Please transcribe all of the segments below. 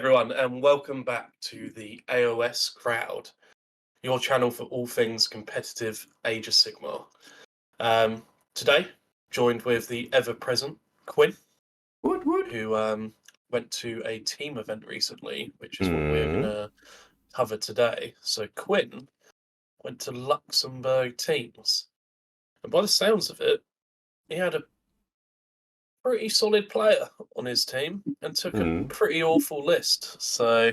everyone, and welcome back to the AoS Crowd, your channel for all things competitive Age of Sigmar. Today, joined with the ever-present Quin, who went to a team event recently, which is what we're going to cover today. So Quin went to Luxembourg teams, and by the sounds of it, he had a pretty solid player on his team and took a pretty awful list. So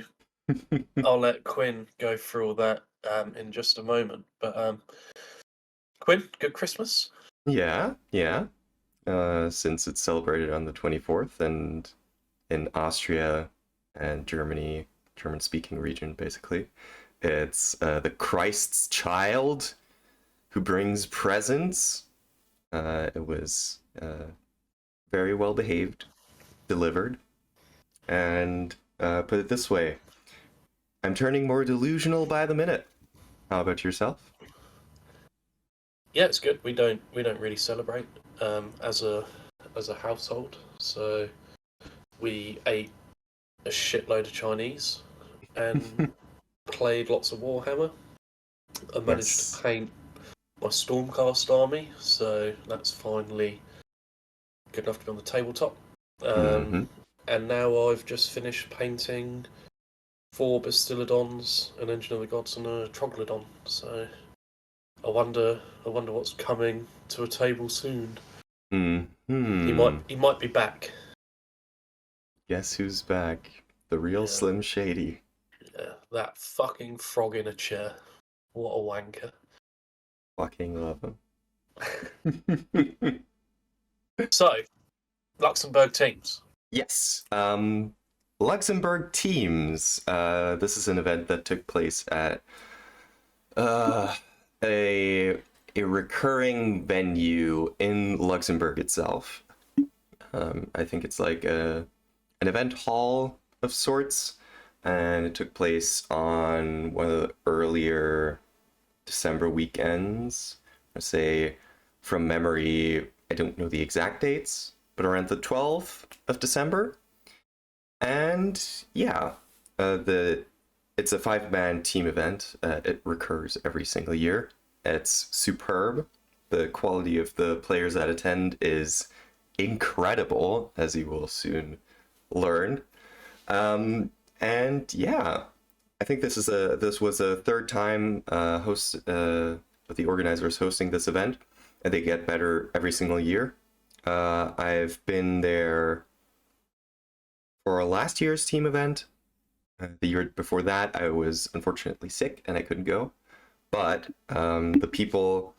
I'll let Quin go through all that in just a moment. But Quin, good Christmas. Yeah. Since it's celebrated on the 24th, and in Austria and Germany, German-speaking region, basically, it's the Christ's child who brings presents. It was very well behaved, delivered, and put it this way, I'm turning more delusional by the minute. How about yourself? Yeah, it's good. We don't really celebrate as a household, so we ate a shitload of Chinese and played lots of Warhammer. I managed to paint my Stormcast army, so that's finally good enough to be on the tabletop. And now I've just finished painting 4 Bastillodons, an Engine of the Gods, and a Troglodon. So I wonder what's coming to a table soon. He might be back. Guess who's back? The real Slim Shady. Yeah, that fucking frog in a chair. What a wanker. Fucking love him. So, Luxembourg teams. Yes. Luxembourg teams. This is an event that took place at a recurring venue in Luxembourg itself. I think it's like an event hall of sorts, and it took place on one of the earlier December weekends. I say, from memory, I don't know the exact dates, but around the 12th of December. And yeah, it's a 5-man team event. It recurs every single year. It's superb. The quality of the players that attend is incredible, as you will soon learn. And yeah, I think this was a third time the organizers hosting this event, and they get better every single year. I've been there for last year's team event. The year before that, I was unfortunately sick and I couldn't go. But the people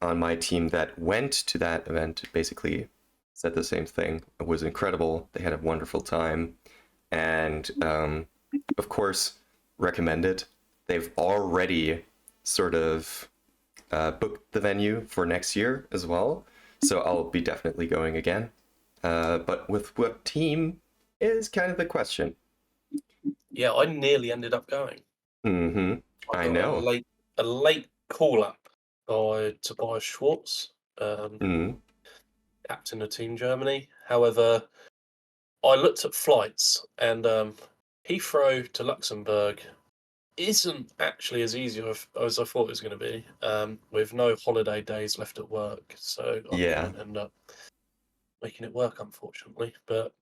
on my team that went to that event basically said the same thing. It was incredible. They had a wonderful time. And of course, recommend it. They've already sort of booked the venue for next year as well. So I'll be definitely going again. But with what team is kind of the question. Yeah, I nearly ended up going. I know. A late call up by Tobias Schwartz, captain of Team Germany. However, I looked at flights, and Heathrow to Luxembourg isn't actually as easy as I thought it was going to be, with no holiday days left at work. So I couldn't end up making it work, unfortunately. But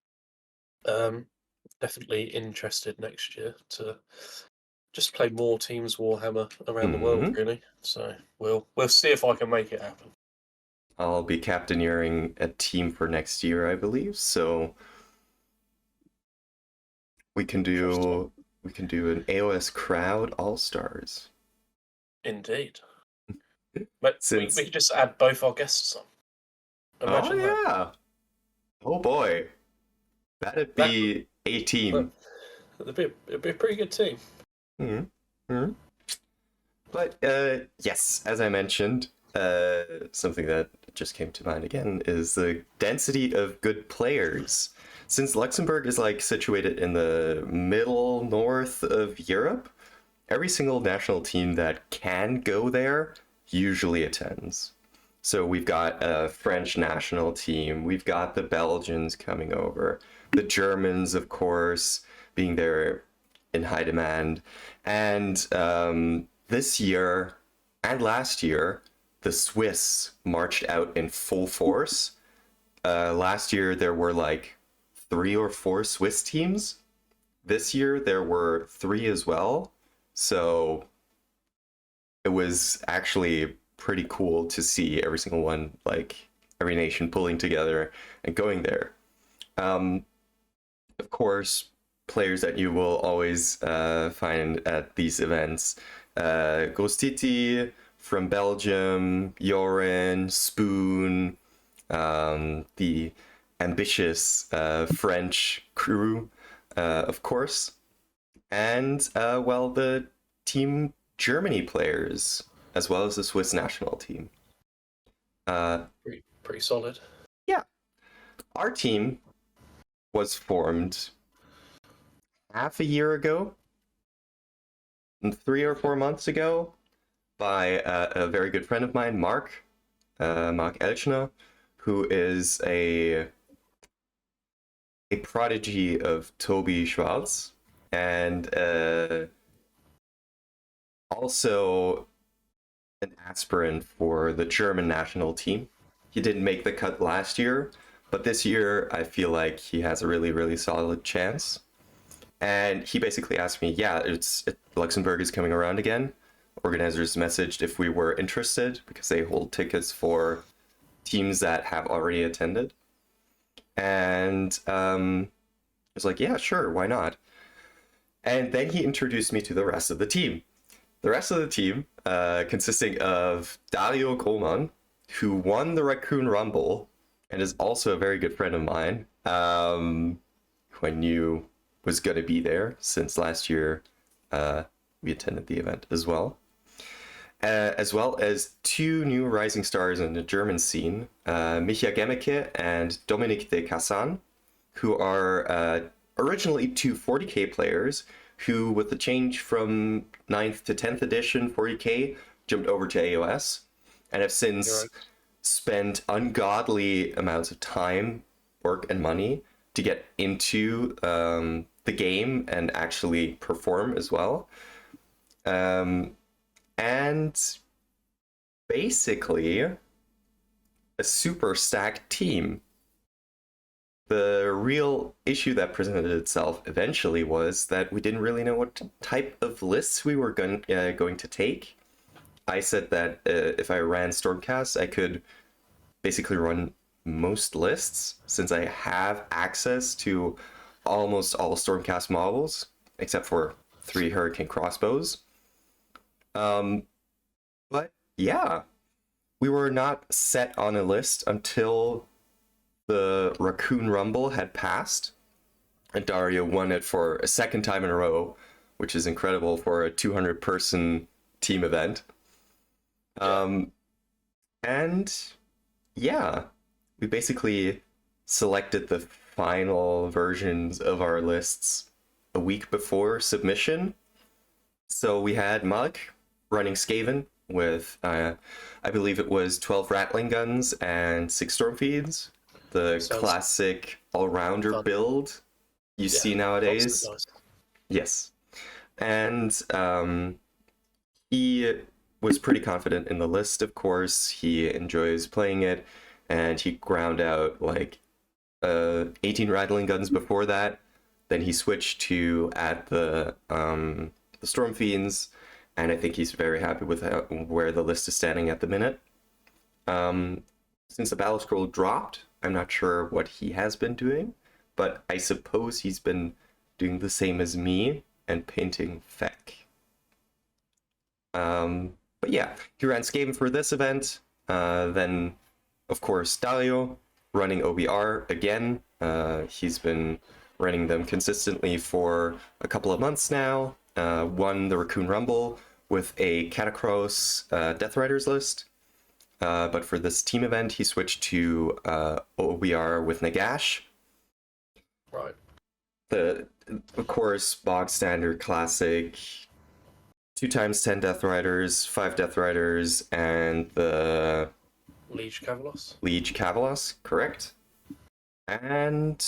definitely interested next year to just play more teams Warhammer around the world, really. So we'll see if I can make it happen. I'll be captaineering a team for next year, I believe. So we can do an AoS Crowd All-Stars. Indeed. But we could just add both our guests on. Imagine that. Oh boy. That'd be a team. It'd be a pretty good team. But yes, as I mentioned, something that just came to mind again is the density of good players. Since Luxembourg is like situated in the middle north of Europe, every single national team that can go there usually attends. So we've got a French national team, we've got the Belgians coming over, the Germans, of course, being there in high demand. And this year and last year, the Swiss marched out in full force. Last year, there were like 3 or 4 Swiss teams. This year, there were 3 as well. So it was actually pretty cool to see every single one, like every nation pulling together and going there. Of course, players that you will always find at these events. Gostiti from Belgium, Joren, Spoon, the ambitious French crew, of course, and well, the Team Germany players, as well as the Swiss national team. Pretty solid. Yeah, our team was formed half a year ago, 3 or 4 months ago, by a very good friend of mine, Mark Elchner, who is a prodigy of Toby Schwartz, and also an aspirant for the German national team. He didn't make the cut last year, but this year I feel like he has a really, really solid chance. And he basically asked me, yeah, Luxembourg is coming around again. Organizers messaged if we were interested because they hold tickets for teams that have already attended. And I was like, yeah, sure, why not? And then he introduced me to the rest of the team. The rest of the team, consisting of Dario Groman, who won the Raccoon Rumble and is also a very good friend of mine, who I knew was going to be there since last year we attended the event as well. As well as 2 new rising stars in the German scene, Micha Gemmeke and Dominique de Cassan, who are originally 2 40k players who, with the change from 9th to 10th edition 40k, jumped over to AoS and have since spent ungodly amounts of time, work, and money to get into the game and actually perform as well. And basically a super stacked team. The real issue that presented itself eventually was that we didn't really know what type of lists we were going to take. I said that if I ran Stormcast, I could basically run most lists since I have access to almost all Stormcast models, except for 3 Hurricane crossbows. But yeah, we were not set on a list until the Raccoon Rumble had passed, and Dario won it for a 2nd time in a row, which is incredible for a 200-person team event. And yeah, we basically selected the final versions of our lists a week before submission. So we had Malik running Skaven with, I believe it was 12 Rattling Guns and 6 Stormfeeds. The classic all-rounder build you see nowadays. Nice. Yes. And he was pretty confident in the list, of course. He enjoys playing it, and he ground out like 18 Rattling Guns before that. Then he switched to add the Storm Fiends, and I think he's very happy with where the list is standing at the minute. Since the battlescroll dropped, I'm not sure what he has been doing, but I suppose he's been doing the same as me and painting Feck. But yeah, he ran Skaven for this event. Then, of course, Dario running OBR again. He's been running them consistently for a couple of months now. Won the Raccoon Rumble with a Catacross Death Riders list. But for this team event, he switched to OBR with Nagash. Right. Of course, bog standard classic 2x10 Death Riders, 5 Death Riders, and the Liege Cavalos. Liege Cavalos, correct. And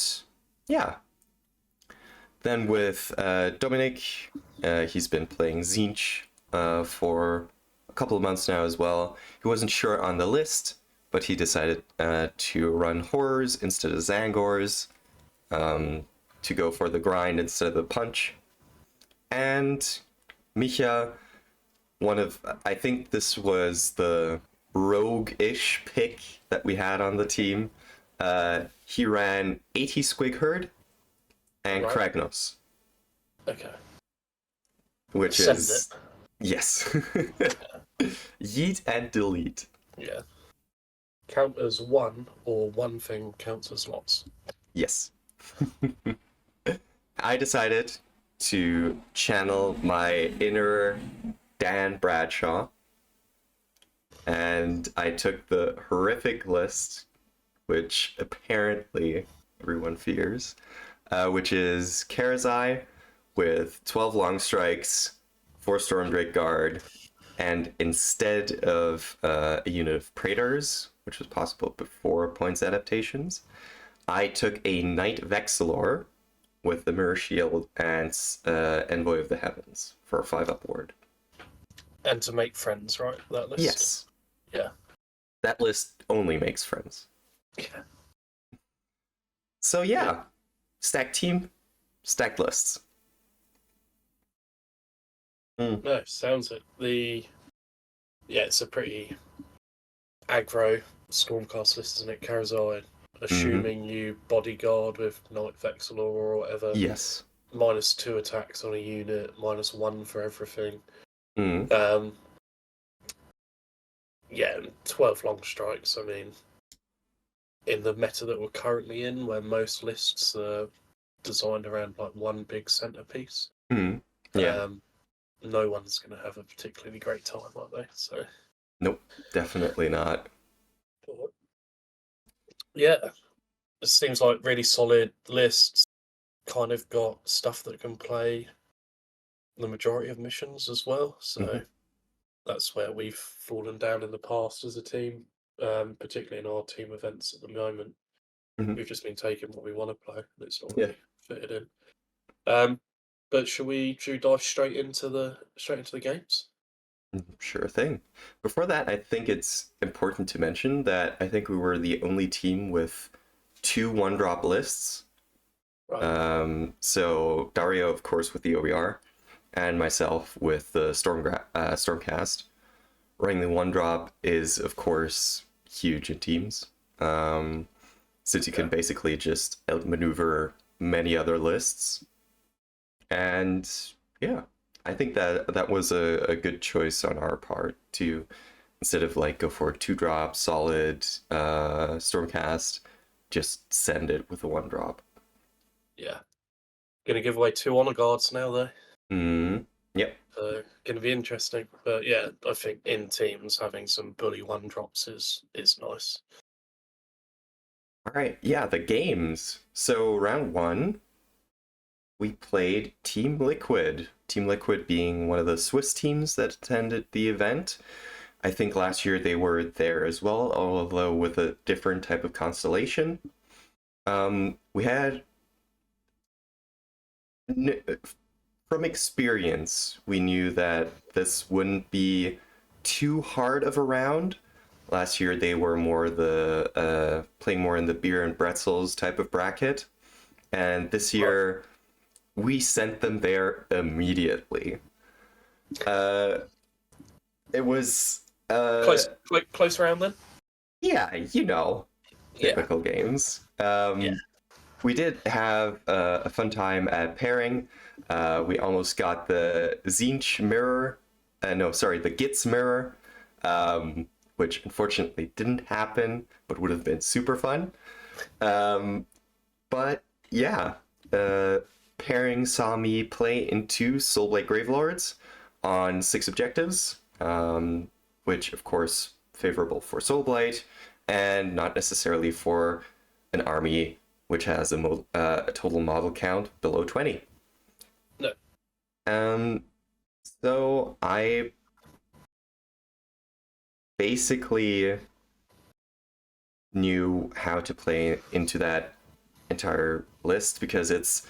yeah, Then with Dominic, he's been playing Zinch for a couple of months now as well. He wasn't sure on the list, but he decided to run horrors instead of Zangors, to go for the grind instead of the punch. And Micha, I think this was the rogue-ish pick that we had on the team. He ran 80 Squig Herd and Right. Kragnos. Okay. Which Send is... it. Yes. Yeet and delete. Yeah. Count as one, or one thing counts as lots. Yes. I decided to channel my inner Dan Bradshaw, and I took the horrific list, which apparently everyone fears, which is Karazai with 12 long strikes, 4 Stormdrake Guard, and instead of a unit of Praetors, which was possible before points adaptations, I took a Knight Vexillor with the Mirror Shield and Envoy of the Heavens for a 5-up ward. And to make friends, right? That list? Yes. Yeah. That list only makes friends. Yeah. So yeah, stacked team, stacked lists. No, sounds it. It's a pretty aggro Stormcast list, isn't it? Karazai, assuming you bodyguard with Knight Vexillor or whatever. Yes. -2 attacks on a unit, -1 for everything. Mm. Yeah, and 12 long strikes. I mean, in the meta that we're currently in, where most lists are designed around like one big centerpiece, Yeah. No one's going to have a particularly great time, are they? So, Nope, definitely not. Yeah, it seems like really solid lists. Kind of got stuff that can play the majority of missions as well. So that's where we've fallen down in the past as a team, particularly in our team events at the moment. We've just been taking what we want to play, and it's not really fitted in. But should we dive straight into the games? Sure thing. Before that, I think it's important to mention that I think we were the only team with 2 1-drop lists. Right. So Dario, of course, with the OER, and myself with the Stormcast. Running the 1-drop is, of course, huge in teams, since you can basically just outmaneuver many other lists. And yeah, I think that was a good choice on our part to, instead of like go for a 2-drop solid Stormcast, just send it with a 1-drop. Yeah. Gonna give away 2 honor guards now, though. Yep. Gonna be interesting. But yeah, I think in teams having some bully 1-drops is nice. All right. Yeah, the games. So round 1, we played Team Liquid. Team Liquid being one of the Swiss teams that attended the event. I think last year they were there as well, although with a different type of constellation. We had, from experience, we knew that this wouldn't be too hard of a round. Last year they were more playing more in the beer and pretzels type of bracket, and this year we sent them there immediately. It was close round then. Yeah, typical games. We did have a fun time at pairing. We almost got the Zinch mirror. The Gitz mirror, which unfortunately didn't happen, but would have been super fun. But yeah, pairing saw me play into Soulblight Gravelords on 6 objectives, which of course favorable for Soulblight, and not necessarily for an army which has a total model count below 20. No. So I basically knew how to play into that entire list because it's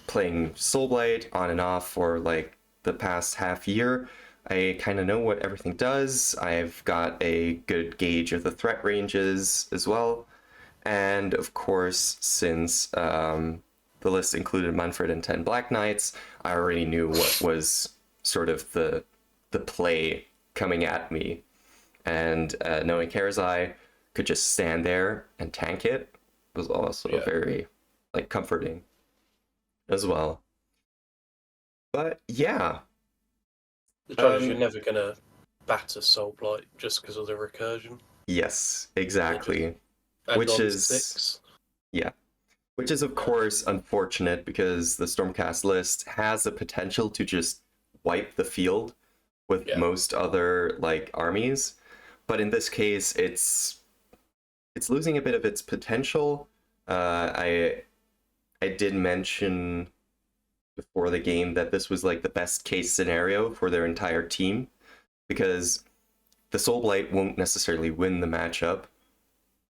playing Soulblight on and off for like the past half year, I kind of know what everything does. I've got a good gauge of the threat ranges as well. And of course, since the list included Manfred and 10 Black Knights, I already knew what was sort of the play coming at me. And knowing Karazai could just stand there and tank it was also very like comforting as well. But yeah. The trouble is you're never going to batter Soulblight just because of the recursion. Yes, exactly. Which is of course unfortunate because the Stormcast list has the potential to just wipe the field with most other like armies, but in this case it's losing a bit of its potential. I did mention before the game that this was like the best case scenario for their entire team, because the Soulblight won't necessarily win the matchup,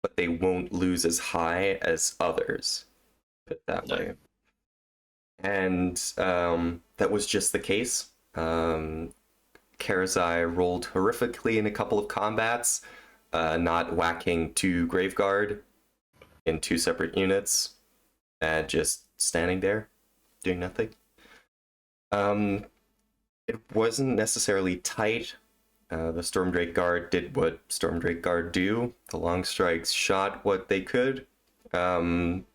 but they won't lose as high as others, put it that way. And that was just the case. Karazai rolled horrifically in a couple of combats, not whacking 2 Graveguard in 2 separate units, and just standing there, doing nothing. It wasn't necessarily tight. The Stormdrake Guard did what Stormdrake Guard do. The long strikes shot what they could. And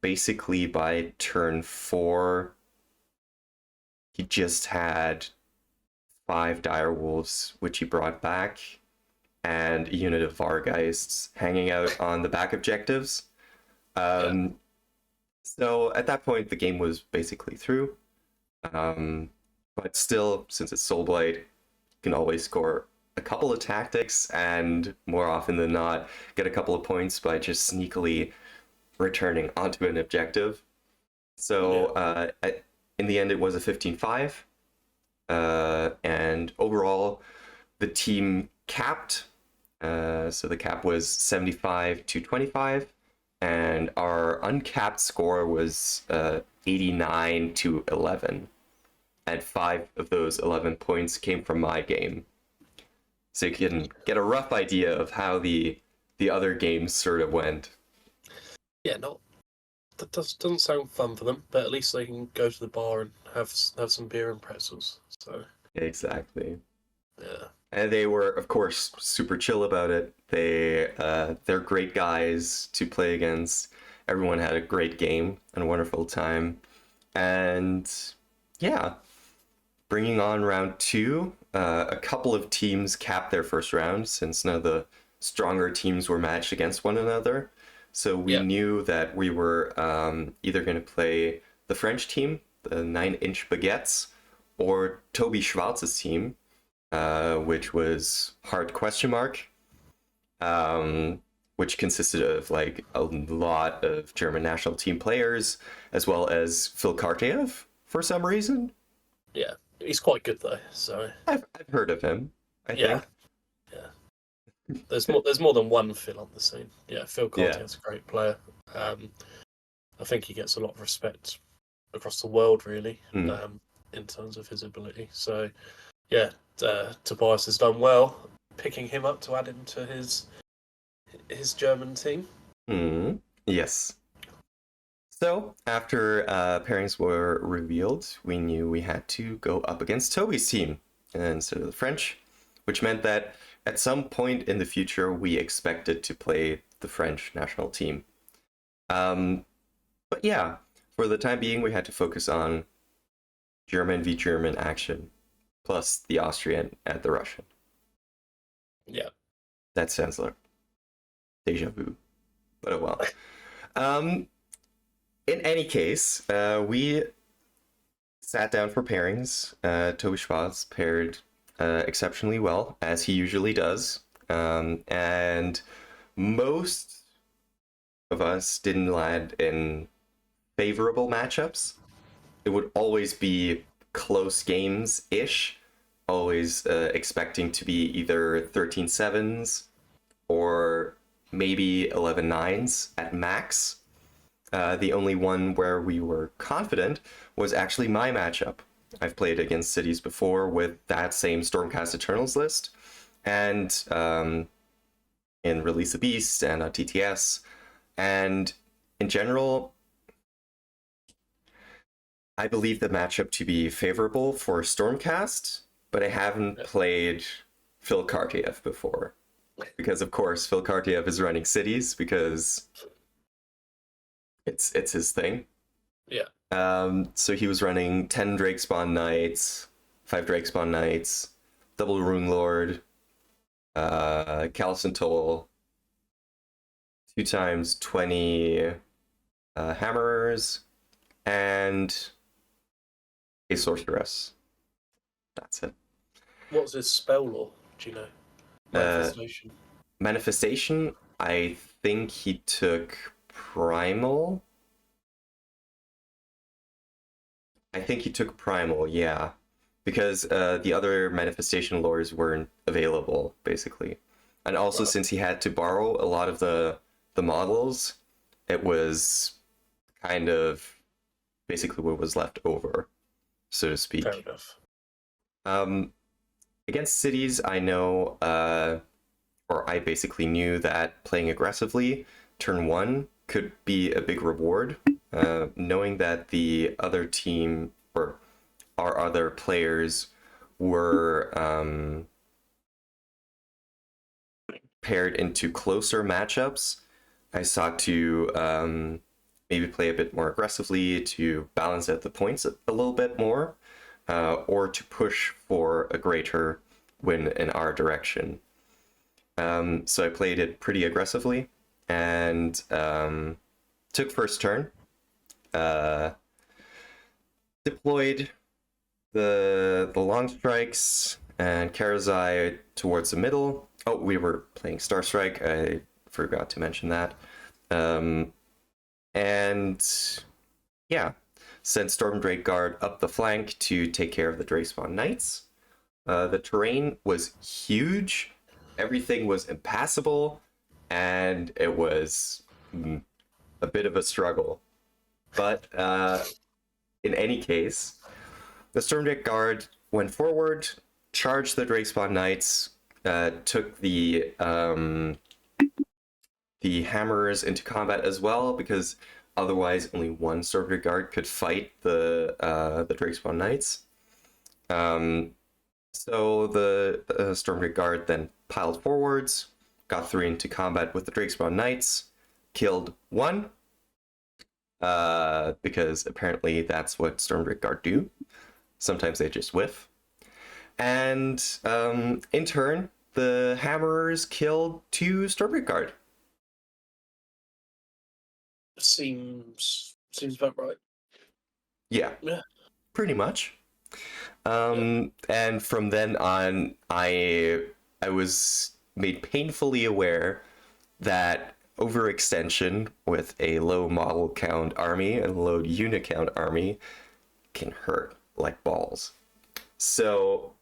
basically by turn 4, he just had 5 Direwolves, which he brought back, and a unit of Vargeists hanging out on the back objectives. So at that point, the game was basically through. But still, since it's Soulblight, you can always score a couple of tactics and more often than not get a couple of points by just sneakily returning onto an objective. So in the end, it was a 15-5. And overall, the team capped. So the cap was 75-25. And our uncapped score was 89-11. And 5 of those 11 points came from my game. So you can get a rough idea of how the other games sort of went. Yeah, that doesn't sound fun for them, but at least they can go to the bar and have some beer and pretzels. So exactly. Yeah. And they were, of course, super chill about it. They're great guys to play against. Everyone had a great game and a wonderful time. And yeah, bringing on round 2, a couple of teams capped their first round since none of the stronger teams were matched against one another. So we knew that we were either going to play the French team, the 9-inch Baguettes, or Toby Schwartz's team, which was Hard Question Mark, which consisted of like a lot of German national team players, as well as Phil Karteyev for some reason. Yeah, he's quite good though. So I've heard of him. I think. Yeah. There's more than one Phil on the scene. Yeah, Phil Karteyev's a great player. I think he gets a lot of respect across the world, really, in terms of his ability. So, yeah, Tobias has done well picking him up to add him to his German team. Yes. So, after pairings were revealed, we knew we had to go up against Toby's team instead of the French, which meant that at some point in the future, we expected to play the French national team. But yeah, for the time being, we had to focus on German v German action, plus the Austrian and the Russian. Yeah. That sounds like deja vu, but oh well. In any case, we sat down for pairings. Toby Schwartz paired exceptionally well, as he usually does. And most of us didn't land in favorable matchups. It would always be close games-ish, always expecting to be either 13-7s or maybe 11-9s at max. The only one where we were confident was actually my matchup. I've played against cities before with that same Stormcast Eternals list, and in Release the Beast and on TTS, and in general, I believe the matchup to be favorable for Stormcast, but I haven't played Phil Kartiev before. Because of course Phil Kartiev is running cities because it's his thing. Yeah. So he was running 10 Drakespawn Knights, 5 Drakespawn Knights, double Rune Lord, Callison Toll, 2 times 20 Hammerers, and a Sorceress. That's it. What's his spell lore? Do you know? Manifestation. Manifestation, I think he took Primal. Yeah. Because the other manifestation lores weren't available, basically. And also, Right. since he had to borrow a lot of the models, it was kind of basically what was left over, so to speak. Fair enough. Against cities, I know, or I basically knew that playing aggressively, turn 1 could be a big reward. Knowing that the other team, or our other players, were paired into closer matchups, I sought to maybe play a bit more aggressively to balance out the points a little bit more, or to push for a greater win in our direction. So I played it pretty aggressively and took first turn, deployed the long strikes and Karazai towards the middle. Oh, we were playing Star Strike. I forgot to mention that. And yeah, sent Storm Drake Guard up the flank to take care of the Drakespawn Knights. The terrain was huge. Everything was impassable, and it was a bit of a struggle. But in any case, the Storm Drake Guard went forward, charged the Drakespawn Knights, took the Hammerers into combat as well, because otherwise only one Storm Drake Guard could fight the Drakespawn Knights. So the Storm Drake Guard then piled forwards, got 3 into combat with the Drakespawn Knights, killed 1, because apparently that's what Storm Drake Guard do. Sometimes they just whiff. And in turn, the Hammerers killed 2 Storm Drake Guard. Seems about right. Yeah. Pretty much. And from then on, I was made painfully aware that overextension with a low model count army and low unit count army can hurt like balls. So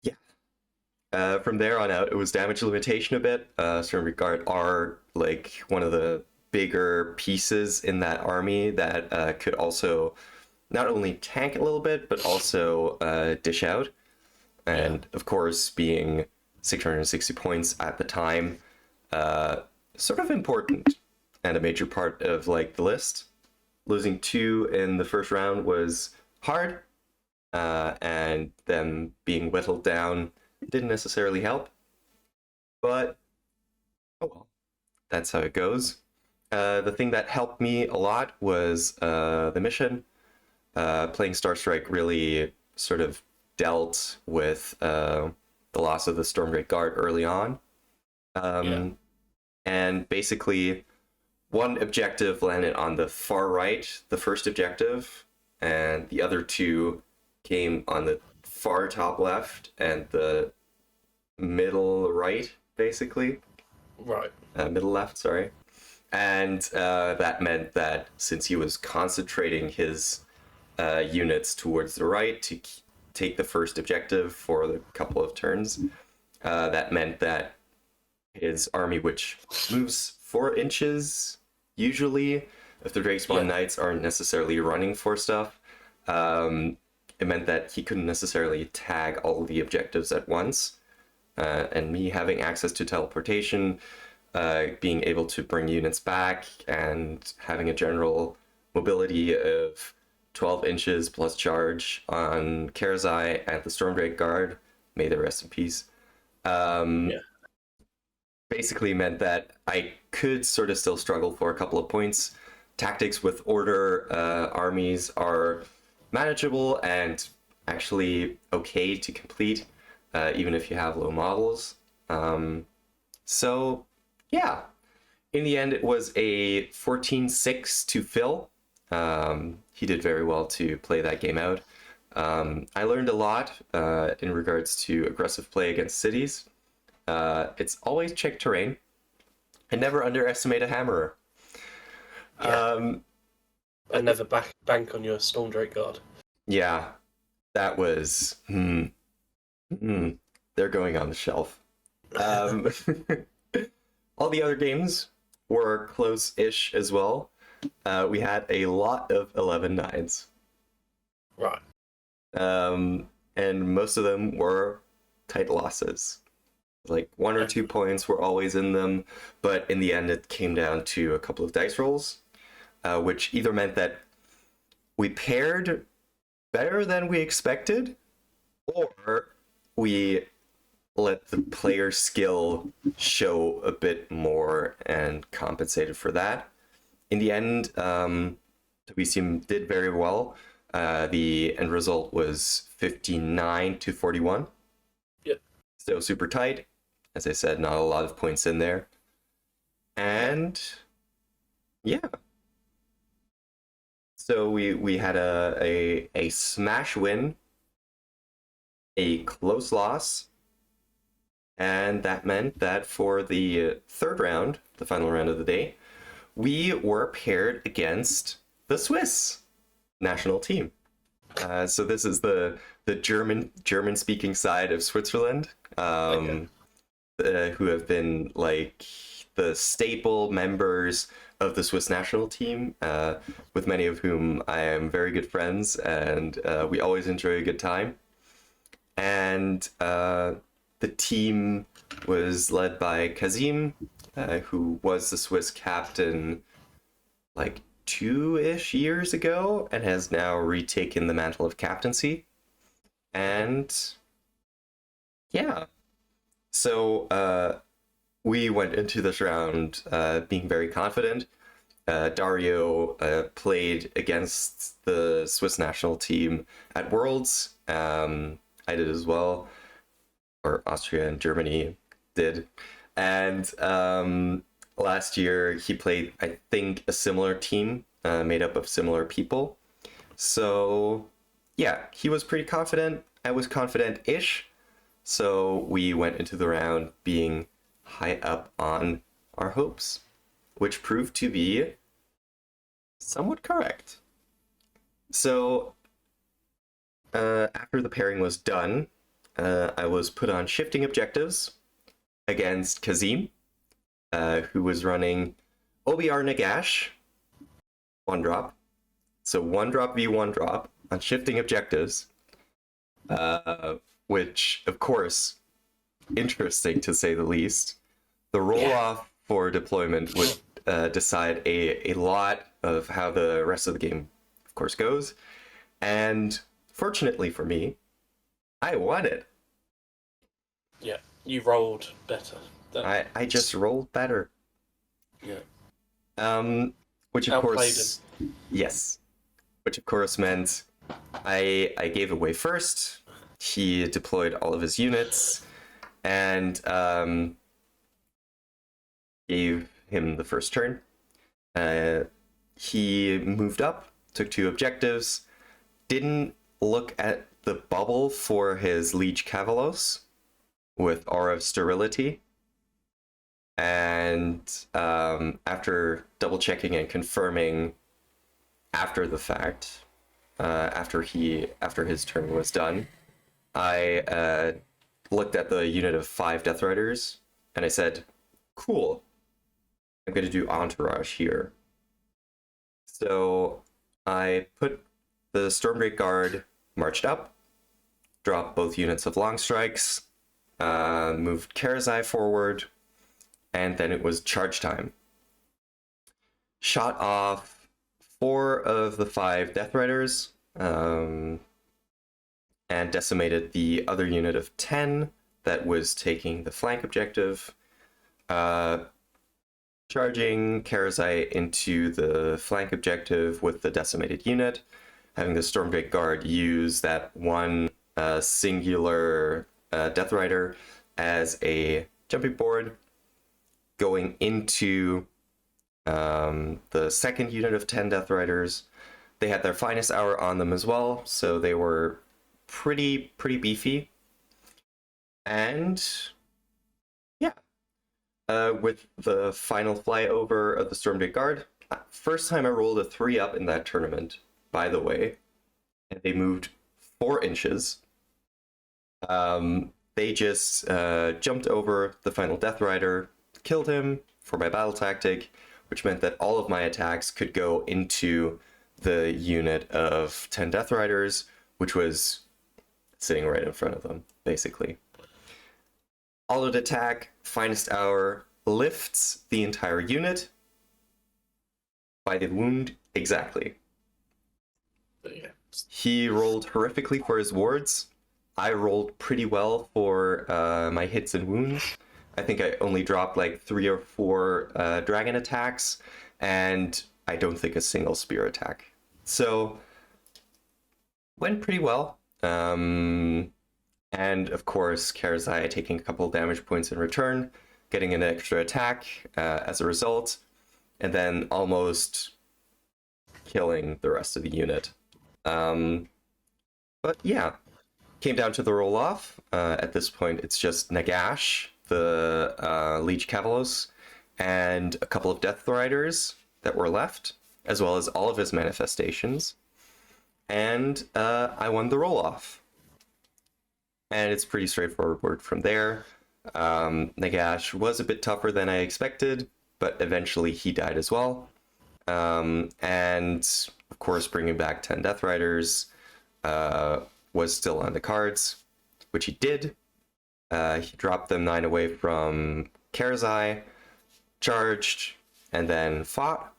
yeah, from there on out, it was damage limitation a bit. Storm Drake Guard are like one of the bigger pieces in that army that could also not only tank a little bit, but also dish out. And of course, being 660 points at the time, sort of important and a major part of like the list. Losing 2 in the first round was hard, and them being whittled down didn't necessarily help. But oh well, that's how it goes. The thing that helped me a lot was the mission. Playing Star Strike really sort of dealt with the loss of the Storm Drake Guard early on. And basically, one objective landed on the far right, the first objective, and the other 2 came on the far top left and the middle right, basically. Right. Middle left, sorry. And that meant that since he was concentrating his units towards the right to take the first objective for the couple of turns, that meant that his army, which moves 4 inches usually, if the Drakespawn Yeah. Knights aren't necessarily running for stuff, it meant that he couldn't necessarily tag all of the objectives at once. And me having access to teleportation, being able to bring units back, and having a general mobility of 12 inches plus charge on Karazai and the Stormdrake Guard, may they rest in peace, Yeah. basically meant that I could sort of still struggle for a couple of points. Tactics with order armies are manageable and actually okay to complete, even if you have low models. So, yeah. In the end, it was a 14-6 to Phil. He did very well to play that game out. I learned a lot in regards to aggressive play against cities. It's always check terrain, and never underestimate a hammerer. Yeah. And never bank on your Stormdrake Guard. Yeah, that was... they're going on the shelf. All the other games were close-ish as well. We had a lot of 11-9s. Right. And most of them were tight losses. Like 1 or 2 points were always in them, but in the end it came down to a couple of dice rolls, which either meant that we paired better than we expected, or we let the player skill show a bit more and compensated for that. In the end, WCM did very well. The end result was 59 to 41. Yep. Still super tight. As I said, not a lot of points in there. And yeah. So we had a smash win, a close loss, and that meant that for the third round, the final round of the day, we were paired against the Swiss national team. So this is the German speaking side of Switzerland, who have been like the staple members of the Swiss national team, with many of whom I am very good friends, and we always enjoy a good time. And the team was led by Kazim, who was the Swiss captain like 2-ish years ago and has now retaken the mantle of captaincy. And yeah, so we went into this round being very confident. Dario played against the Swiss national team at Worlds. I did as well, or Austria and Germany did. And last year he played, I think, a similar team made up of similar people. So yeah, he was pretty confident. I was confident-ish. So we went into the round being high up on our hopes, which proved to be somewhat correct. So after the pairing was done, I was put on shifting objectives against Kazim, who was running OBR Nagash, 1-drop. So 1-drop v 1-drop on shifting objectives, which, of course, interesting to say the least. The roll-off for deployment would decide a lot of how the rest of the game, of course, goes. And fortunately for me, I won it. Yeah, you rolled better. I just rolled better. Yeah. Which of Outplayed course, yes, which of course meant I gave away first. He deployed all of his units, and gave him the first turn. He moved up, took 2 objectives, didn't look at the bubble for his Liege Cavalos with Aura of Sterility. And after double checking and confirming after the fact, after his turn was done, I looked at the unit of 5 Death Riders and I said, cool, I'm going to do Entourage here. So I put the Stormdrake Guard marched up, dropped both units of long strikes, moved Karazai forward, and then it was charge time. Shot off 4 of the 5 Death Riders, and decimated the other unit of 10 that was taking the flank objective. Charging Karazai into the flank objective with the decimated unit, having the Stormdrake Guard use that one singular Death Rider as a jumping board, going into the second unit of 10 Death Riders. They had their finest hour on them as well, so they were pretty beefy. And yeah, with the final flyover of the Stormdrake Guard, first time I rolled a 3-up in that tournament, by the way, and they moved 4 inches. They just jumped over the final Death Rider, killed him for my battle tactic, which meant that all of my attacks could go into the unit of 10 Death Riders, which was sitting right in front of them, basically. All-out attack, finest hour, lifts the entire unit by the wound exactly. Yeah. He rolled horrifically for his wards. I rolled pretty well for my hits and wounds. I think I only dropped like 3 or 4 dragon attacks, and I don't think a single spear attack. So, went pretty well. And of course, Karazai taking a couple damage points in return, getting an extra attack as a result, and then almost killing the rest of the unit. But yeah, came down to the roll-off. At this point, it's just Nagash, the Liege Cavalos, and a couple of Death Riders that were left, as well as all of his manifestations. And I won the roll-off. And it's pretty straightforward from there. Nagash was a bit tougher than I expected, but eventually he died as well. And of course, bringing back 10 Death Riders was still on the cards, which he did. He dropped them 9 away from Karazai, charged, and then fought.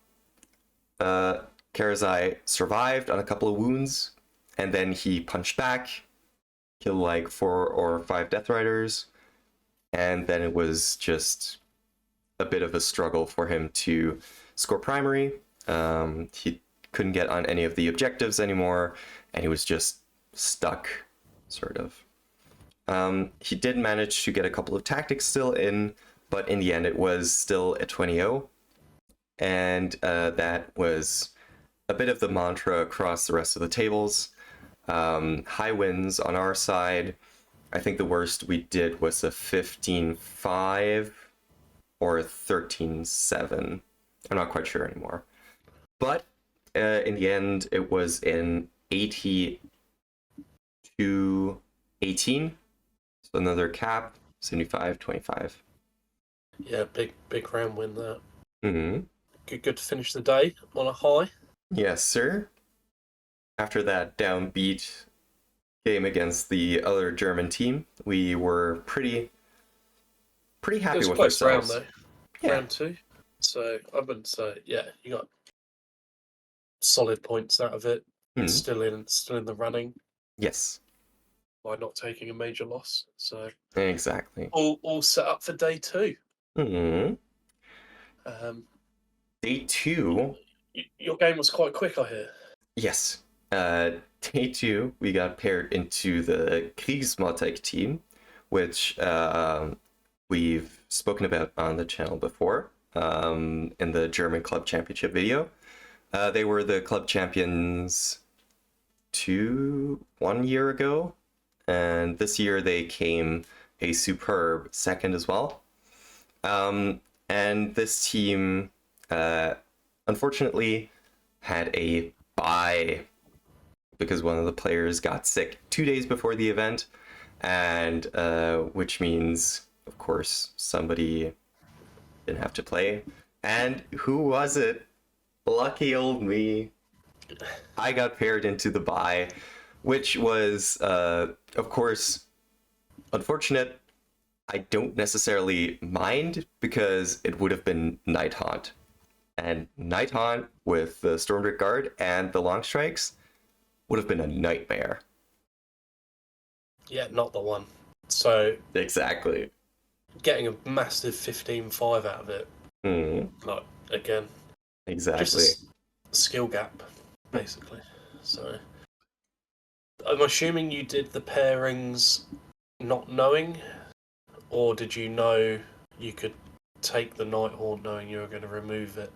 Karazai survived on a couple of wounds, and then he punched back, killed like 4 or 5 Death Riders, and then it was just a bit of a struggle for him to score primary. He couldn't get on any of the objectives anymore, and he was just stuck, sort of. He did manage to get a couple of tactics still in, but in the end it was still a 20-0, and that was a bit of the mantra across the rest of the tables. High wins on our side. I think the worst we did was a 15-5 or a 13-7. I'm not quite sure anymore. But in the end, it was an 80-18. So another cap, 75-25. Yeah, big round win there. Mm-hmm. Good to finish the day on a high. Yes, sir. After that downbeat game against the other German team, we were pretty happy with close ourselves. Round though. Yeah. Round 2. So I wouldn't say, yeah, you got solid points out of it. Mm-hmm. Still in the running. Yes. By not taking a major loss. So exactly. All set up for day 2. Mm-hmm. Day 2. Your game was quite quick, I hear. Yes. Day 2, we got paired into the Kriegsmartek team, which we've spoken about on the channel before in the German Club Championship video. They were the club champions 1 year ago, and this year they came a superb second as well. And this team, unfortunately, had a bye because one of the players got sick 2 days before the event, and which means, of course, somebody didn't have to play. And who was it? Lucky old me. I got paired into the buy, which was, of course, unfortunate. I don't necessarily mind because it would have been Night Haunt. And Night Haunt with the Stormdrift Guard and the Long Strikes would have been a nightmare. Yeah, not the one. So Exactly. getting a massive 15-5 out of it, like, again, Exactly. just a skill gap, basically. So I'm assuming you did the pairings not knowing, or did you know you could take the Nighthawk knowing you were going to remove it?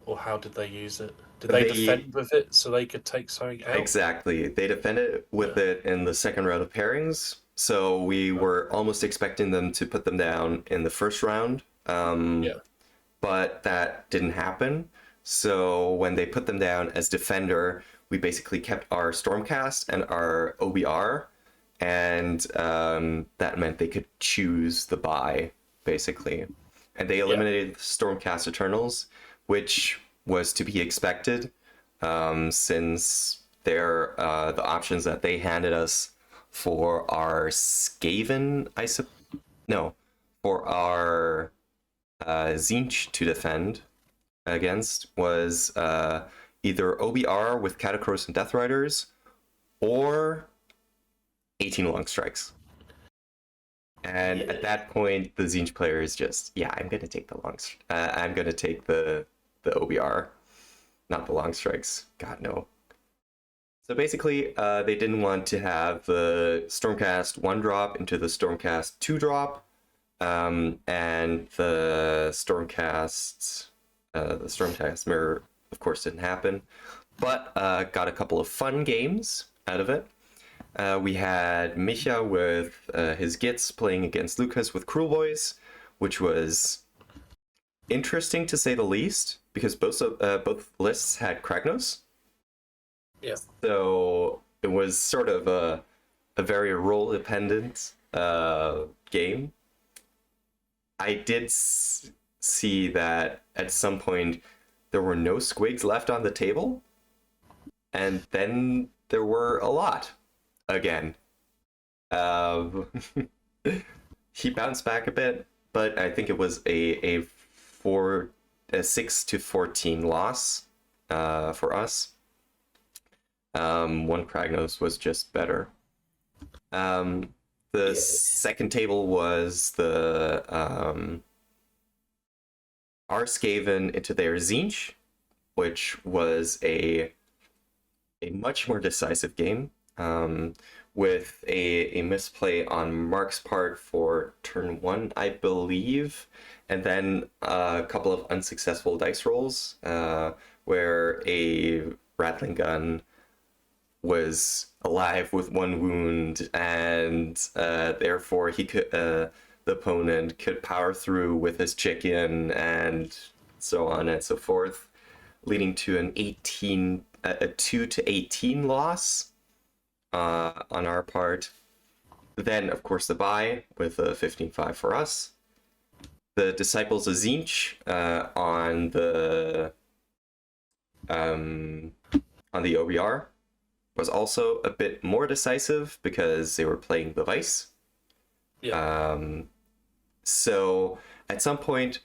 Or how did they use it? Did they defend with it so they could take something out? Exactly. They defended with it in the second round of pairings. So we were almost expecting them to put them down in the first round. But that didn't happen. So when they put them down as defender, we basically kept our Stormcast and our OBR. And that meant they could choose the buy, basically. And they eliminated Stormcast Eternals, which was to be expected, since they're the options that they handed us for our Skaven, for our Tzeentch to defend against was either OBR with Catacross and Death Riders, or 18 Long Strikes. And at that point, the Tzeentch player is just, I'm gonna take the I'm gonna take the OBR, not the Long Strikes. God no. So basically, they didn't want to have the Stormcast 1-drop into the Stormcast 2-drop, and the Stormcast Mirror, of course, didn't happen, but got a couple of fun games out of it. We had Micha with his Gits playing against Lucas with Cruel Boys, which was interesting to say the least, because both lists had Kragnos. Yeah. So it was sort of a very role-dependent game. I did see that at some point there were no squigs left on the table, and then there were a lot again. He bounced back a bit, but I think it was a 6-14 loss for us. One Kragnos was just better. The second table was the our Skaven into their Tzeentch, which was a much more decisive game, with a misplay on Mark's part for turn 1, I believe, and then a couple of unsuccessful dice rolls, where a Rattling Gun was alive with 1 wound, and therefore he could the opponent could power through with his chicken, and so on and so forth, leading to a 2-18 loss on our part. Then, of course, the buy with a 15-5 for us. The Disciples of Tzeentch on the OBR was also a bit more decisive because they were playing the Vice. So at some point,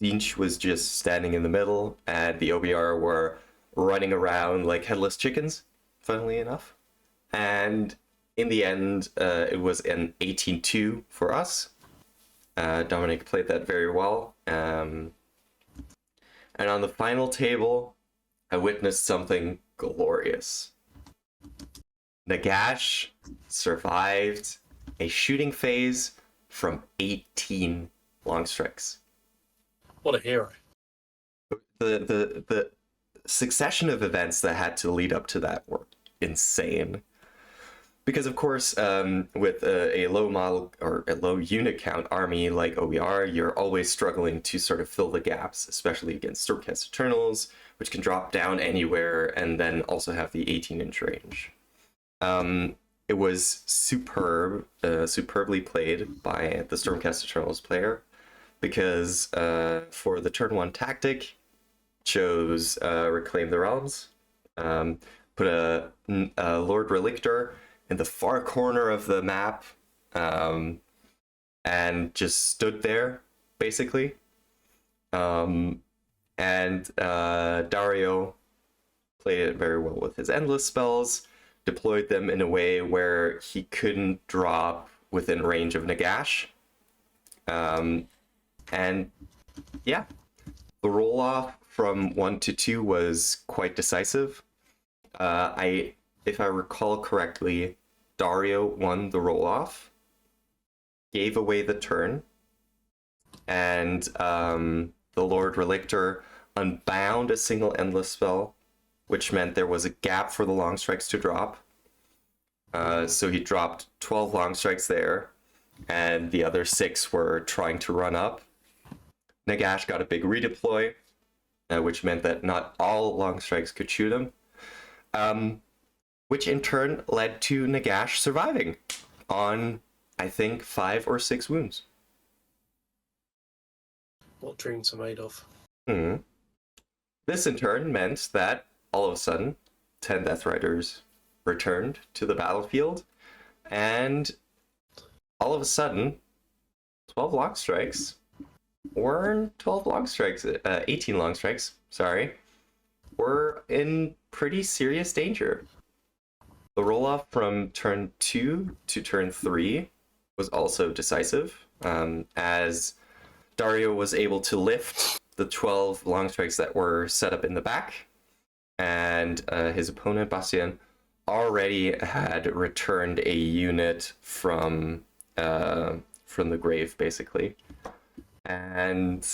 Tzeentch was just standing in the middle, and the OBR were running around like headless chickens, funnily enough. And in the end, it was an 18-2 for us. Dominic played that very well. And on the final table, I witnessed something glorious. Nagash survived a shooting phase from 18 Long Strikes. What a hero. The succession of events that had to lead up to that were insane. Because, of course, with a low model or a low unit count army like OBR, you're always struggling to sort of fill the gaps, especially against Stormcast Eternals, which can drop down anywhere and then also have the 18-inch range. It was superbly played by the Stormcast Eternals player, because for the turn 1 tactic, chose Reclaim the Realms, put a Lord Relictor in the far corner of the map, and just stood there, basically. And Dario played it very well with his endless spells, deployed them in a way where he couldn't drop within range of Nagash. And yeah, the roll off from 1 to 2 was quite decisive. If I recall correctly, Dario won the roll off, gave away the turn, and the Lord Relictor unbound a single endless spell, which meant there was a gap for the long strikes to drop. So he dropped 12 long strikes there, and the other 6 were trying to run up. Nagash got a big redeploy, which meant that not all long strikes could shoot him, which in turn led to Nagash surviving on, I think, 5 or 6 wounds. What dreams are made of. This in turn meant that all of a sudden 10 Death Riders returned to the battlefield, and all of a sudden 12 long strikes, or 12 long strikes, 18 long strikes, sorry, were in pretty serious danger. The roll-off from turn 2 to turn 3 was also decisive, as Dario was able to lift the 12 long strikes that were set up in the back, and his opponent, Bastien, already had returned a unit from the grave, basically. And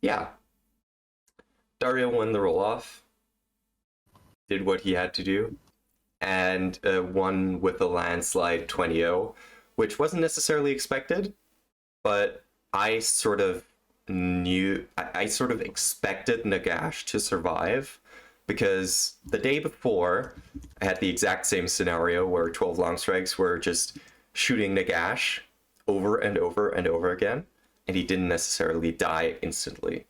yeah, Dario won the roll-off, did what he had to do, and won with a landslide 20-0, which wasn't necessarily expected, but I sort of expected Nagash to survive, because the day before I had the exact same scenario where 12 long strikes were just shooting Nagash over and over and over again, and he didn't necessarily die instantly.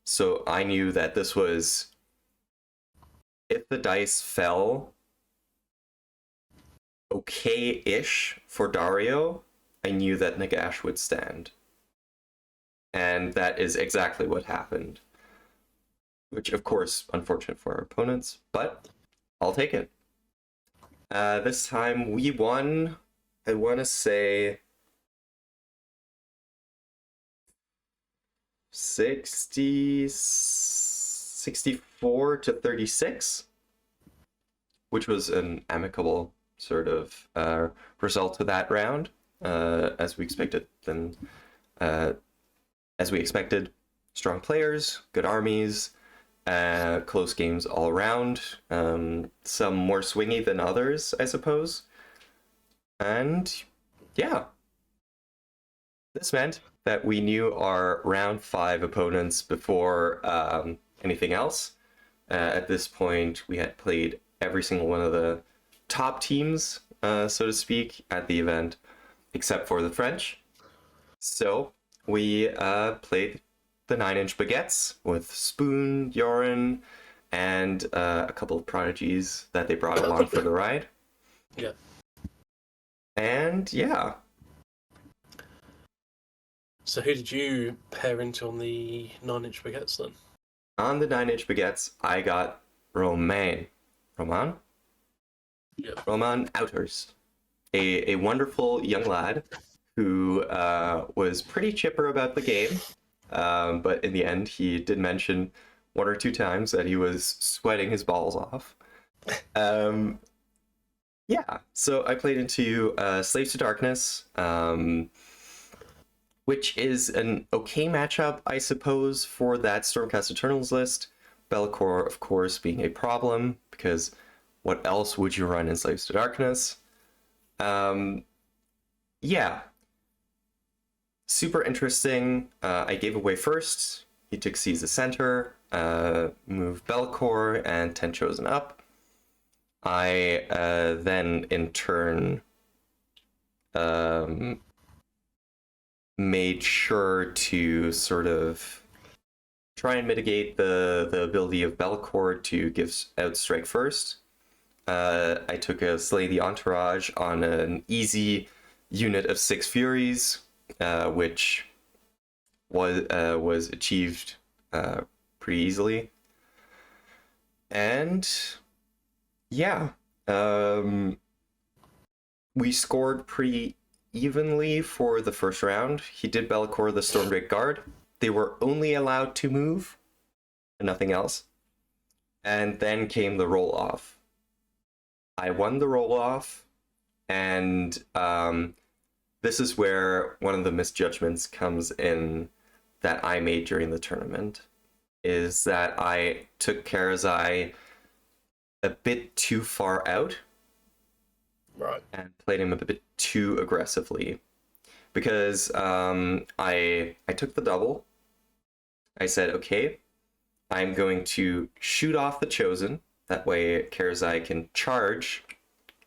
So I knew that this was, if the dice fell okay-ish for Dario, I knew that Nagash would stand. And that is exactly what happened. Which, of course, unfortunate for our opponents, but I'll take it. This time we won, I want to say, 64 to 36, which was an amicable sort of result to that round, as we expected. As we expected, strong players, good armies, close games all around, some more swingy than others, I suppose. And yeah, this meant that we knew our round 5 opponents before anything else. At this point, we had played every single one of the top teams, so to speak, at the event, except for the French. So we played the 9-inch baguettes with Spoon, Yoren, and a couple of prodigies that they brought along for the ride. Yeah. And yeah. So who did you pair into on the 9-inch baguettes then? On the 9-inch baguettes, I got Romain. Roman? Yeah. Roman Outers. A wonderful young lad who was pretty chipper about the game. But in the end, he did mention 1 or 2 times that he was sweating his balls off. Yeah, so I played into Slaves to Darkness, which is an okay matchup, I suppose, for that Stormcast Eternals list. Bellicor, of course, being a problem, because what else would you run in Slaves to Darkness? Yeah. Super interesting. I gave away first. He took Seize the Center, moved Bellicor, and 10 Chosen up. I then, in turn, made sure to sort of try and mitigate the ability of Belcourt to give out strike first. I took a Slay the Entourage on an easy unit of 6 Furies, which was achieved pretty easily. And yeah, we scored pretty evenly for the first round. He did Belcourt the Stormdrake Guard. They were only allowed to move, and nothing else. And then came the roll-off. I won the roll-off, and this is where one of the misjudgments comes in that I made during the tournament, is that I took Karazai a bit too far out. Right. And played him a bit too aggressively. Because I took the double. I said, okay, I'm going to shoot off the Chosen. That way Karazai can charge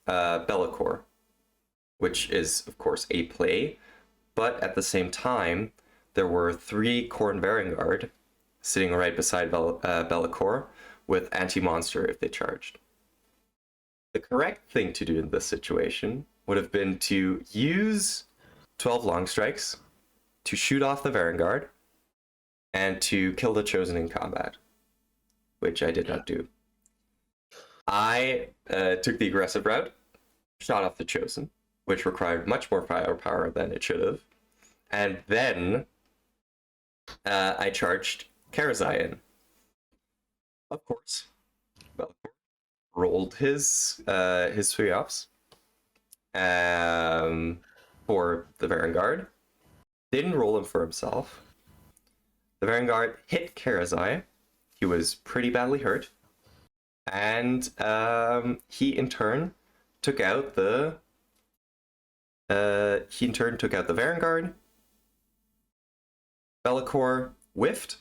Belcourt, which is, of course, a play. But at the same time, there were 3 Khorne Varangard sitting right beside Belcourt with anti-monster if they charged. The correct thing to do in this situation would have been to use 12 long strikes to shoot off the Varangard and to kill the Chosen in combat, which I did not do. I took the aggressive route, shot off the Chosen, which required much more firepower than it should have, and then I charged Karazai in. Of course, Belcourt rolled his 3 ups for the Varangard. Didn't roll him for himself. The Varangard hit Karazai. He was pretty badly hurt. And he in turn took out the Varangard. Belcourt whiffed.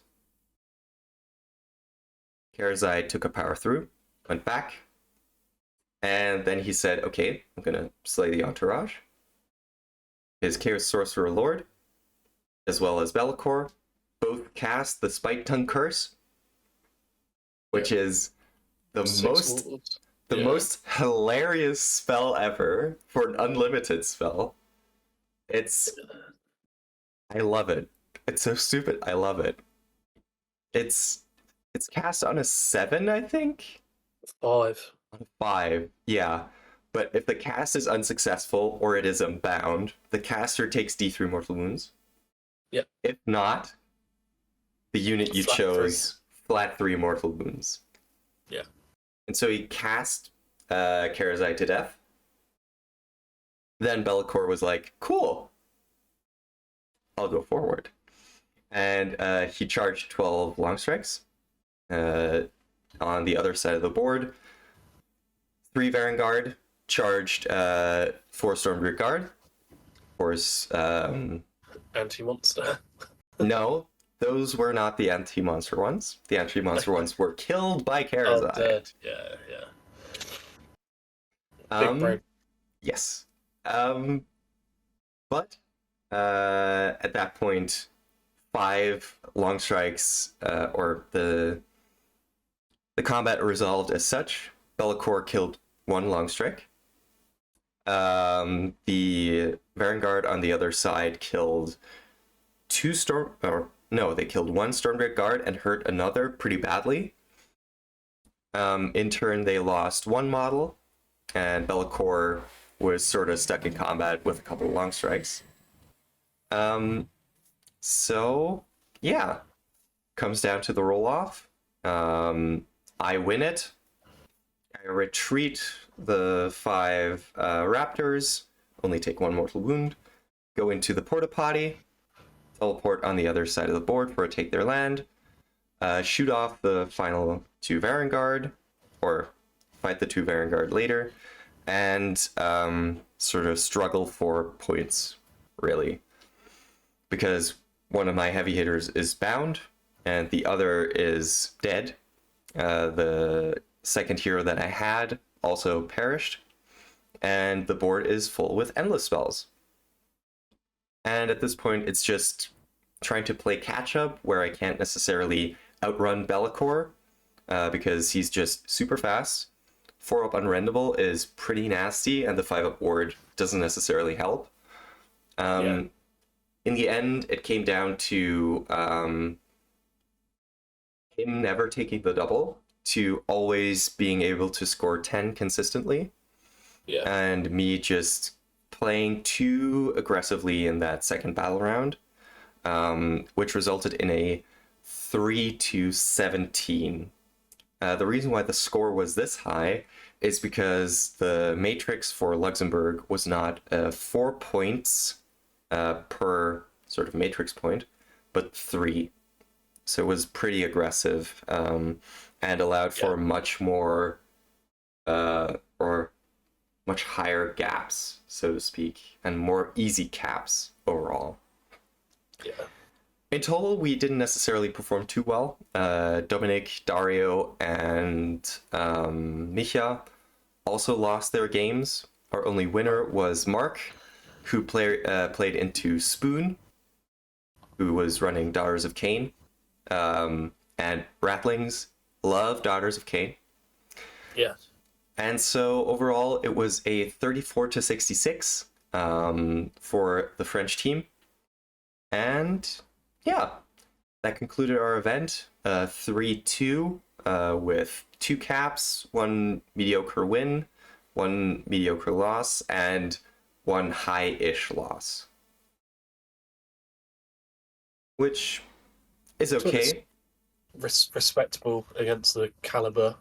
Karazai took a power through, went back, and then he said, okay, I'm gonna slay the Entourage. His Chaos Sorcerer Lord, as well as Belcourt, both cast the Spike Tongue Curse, which is the most hilarious spell ever for an unlimited spell. I love it. It's so stupid. I love it. It's cast on a 7, I think? 5. On a 5, yeah. But if the cast is unsuccessful or it is unbound, the caster takes D3 mortal wounds. Yep. If not, the unit you chose flat 3 mortal wounds. Yeah. And so he cast Karazai to death. Then Belcourt was like, cool, I'll go forward. And he charged 12 long strikes on the other side of the board. 3 Varangard charged 4 Stormdrake Guard. Of course, anti-monster. No, those were not the anti-monster ones. The anti-monster ones were killed by Karazai. Oh, dead. Yeah. Big brain. Yes. But at that point, 5 long strikes, or the combat resolved as such. Belcourt killed 1 long strike. The Varangard on the other side killed they killed 1 Stormdrake Guard and hurt another pretty badly. In turn, they lost 1 model, and Belcourt was sort of stuck in combat with a couple of long strikes. So, yeah. Comes down to the roll-off. I win it. I retreat the 5 raptors, only take 1 mortal wound, go into the porta-potty, teleport on the other side of the board for a take their land, shoot off the final 2 Varangard, or fight the 2 Varangard later, and sort of struggle for points, really. Because one of my heavy hitters is bound, and the other is dead. The second hero that I had also perished, and the board is full with endless spells. And at this point, it's just trying to play catch up where I can't necessarily outrun Bellicor because he's just super fast. 4-up unrendable is pretty nasty, and the 5-up ward doesn't necessarily help. In the end, it came down to him never taking the double to always being able to score 10 consistently. Yeah. And me just playing too aggressively in that second battle round, which resulted in a 3-17. The reason why the score was this high is because the matrix for Luxembourg was not 4 points per sort of matrix point, but 3. So it was pretty aggressive and allowed for much more or much higher gaps, so to speak, and more easy caps overall. Yeah. In total, we didn't necessarily perform too well. Dominic, Dario, and Micha also lost their games. Our only winner was Mark, who played into Spoon, who was running Daughters of Cain. And Ratlings love Daughters of Cain. Yeah. And so overall, it was a 34-66 for the French team. And yeah, that concluded our event. 3-2 with 2 caps, 1 mediocre win, 1 mediocre loss, and 1 high-ish loss. Which is okay. Respectable against the caliber.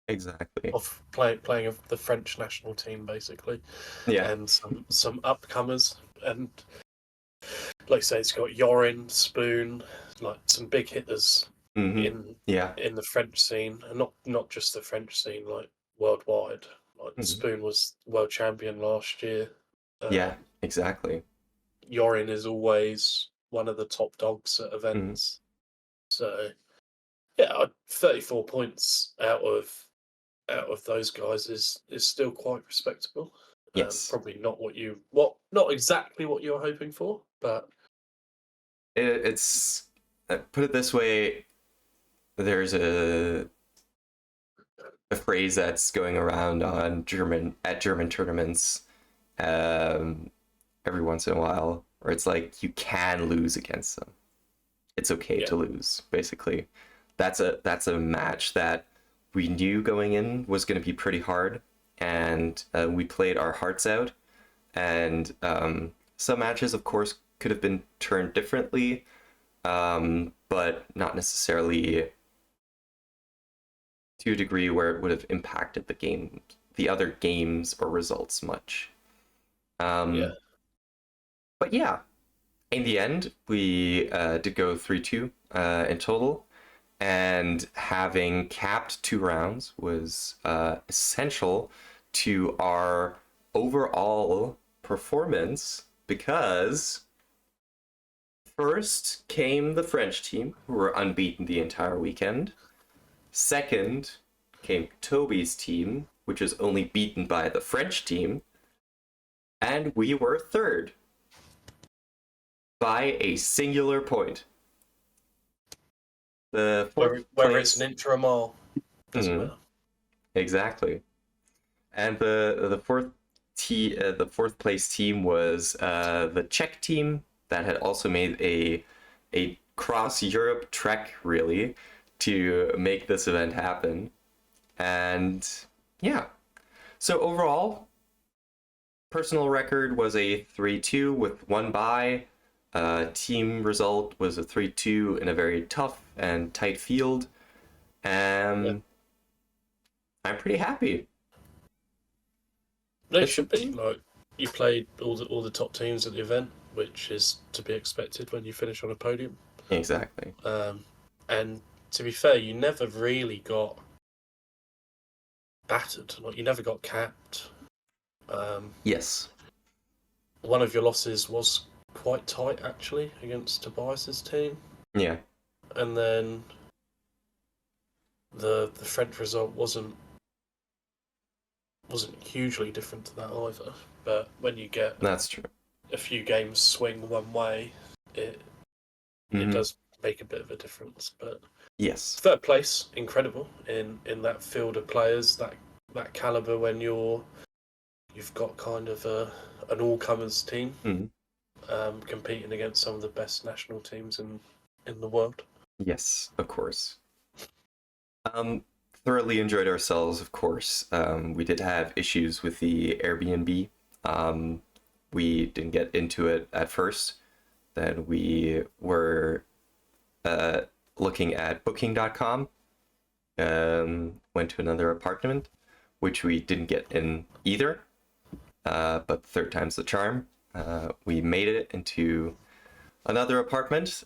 Exactly. Of playing of the French national team, basically. Yeah. And some upcomers. And like I say, it's got Yorin, Spoon, like some big hitters in the French scene, and not just the French scene, like worldwide. Like Spoon was world champion last year. Yeah, exactly. Yorin is always one of the top dogs at events. So yeah, 34 points out of those guys is still quite respectable. Yes. Probably not not exactly what you were hoping for, but it's put it this way, there's a phrase that's going around on German tournaments every once in a while, where it's like you can lose against them. It's okay to lose, basically. That's a match that we knew going in was going to be pretty hard, and we played our hearts out. And some matches, of course, could have been turned differently, but not necessarily to a degree where it would have impacted the other games or results much. But yeah, in the end, we did go 3-2 in total. And having capped 2 rounds was essential to our overall performance, because first came the French team, who were unbeaten the entire weekend. Second came Toby's team, which was only beaten by the French team. And we were third by a singular point. The fourth where place... it's an intra-mile. Doesn't matter. Exactly. And the fourth place team was the Czech team that had also made a cross Europe trek, really, to make this event happen. And yeah, so overall, personal record was a 3-2 with 1 bye. Team result was a 3-2 in a very tough and tight field. I'm pretty happy. It should be. Like, you played all the top teams at the event, which is to be expected when you finish on a podium. Exactly. And to be fair, you never really got battered. Like, you never got capped. Yes. One of your losses was quite tight, actually, against Tobias's team. Yeah. And then the French result wasn't hugely different to that either. But when you get That's true. a few games swing one way, it Mhm. does make a bit of a difference. But Yes. third place, incredible in that field of players, that caliber when you've got kind of an all-comers team Mhm. competing against some of the best national teams in the world. Yes, of course. Thoroughly enjoyed ourselves, of course. We did have issues with the Airbnb. We didn't get into it at first. Then we were looking at booking.com. Went to another apartment, which we didn't get in either. But third time's the charm. We made it into another apartment,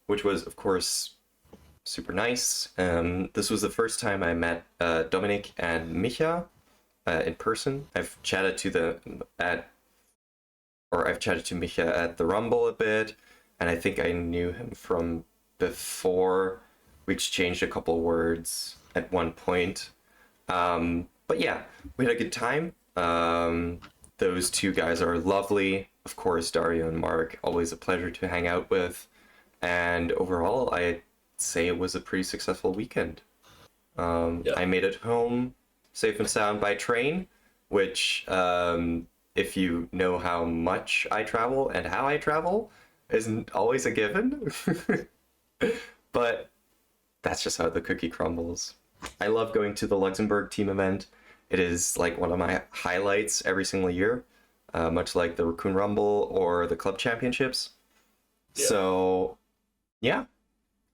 which was, of course, super nice. This was the first time I met Dominic and Micha in person. I've chatted to Micha at the Rumble a bit, and I think I knew him from before. We exchanged a couple words at one point. But yeah, we had a good time. Those two guys are lovely. Of course, Dario and Mark, always a pleasure to hang out with. And overall, I'd say it was a pretty successful weekend. Yeah. I made it home safe and sound by train, which, if you know how much I travel and how I travel, isn't always a given. But that's just how the cookie crumbles. I love going to the Luxembourg team event. It is like one of my highlights every single year, much like the Raccoon Rumble or the club championships. Yeah. So, yeah,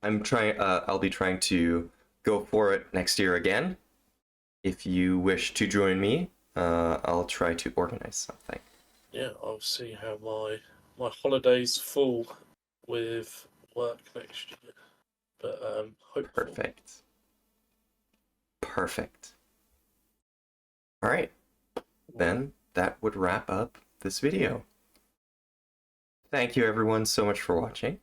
I'll be trying to go for it next year again. If you wish to join me, I'll try to organize something. Yeah, I'll see how my holidays fall with work next year. But hopeful. Perfect. All right, then that would wrap up this video. Thank you everyone so much for watching.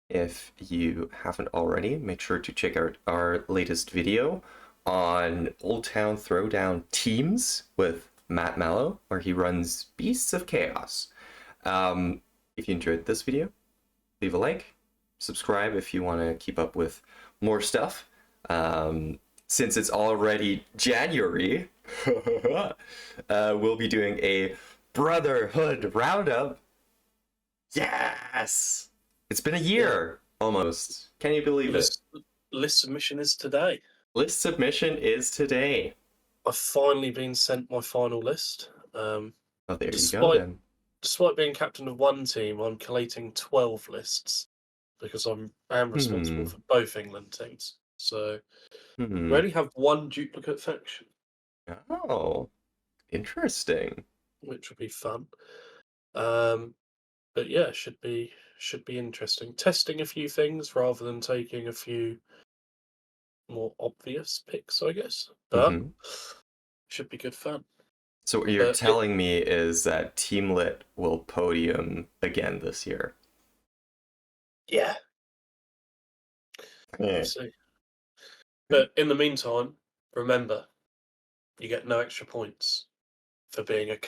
If you haven't already, make sure to check out our latest video on Old Town Throwdown Teams with Matt Mallow, where he runs Beasts of Chaos. If you enjoyed this video, leave a like, subscribe if you want to keep up with more stuff. Since it's already January, we'll be doing a Brotherhood Roundup. Yes! It's been a year, almost. Can you believe it? List submission is today. List submission is today. I've finally been sent my final list. Oh, there you go then. Despite being captain of one team, I'm collating 12 lists because I am responsible for both England teams. So we only have one duplicate faction. Oh, interesting. Which would be fun. But yeah, should be interesting. Testing a few things rather than taking a few more obvious picks, I guess. But should be good fun. So what you're telling me is that Team Lit will podium again this year. Yeah. We'll see. But in the meantime, remember, you get no extra points for being a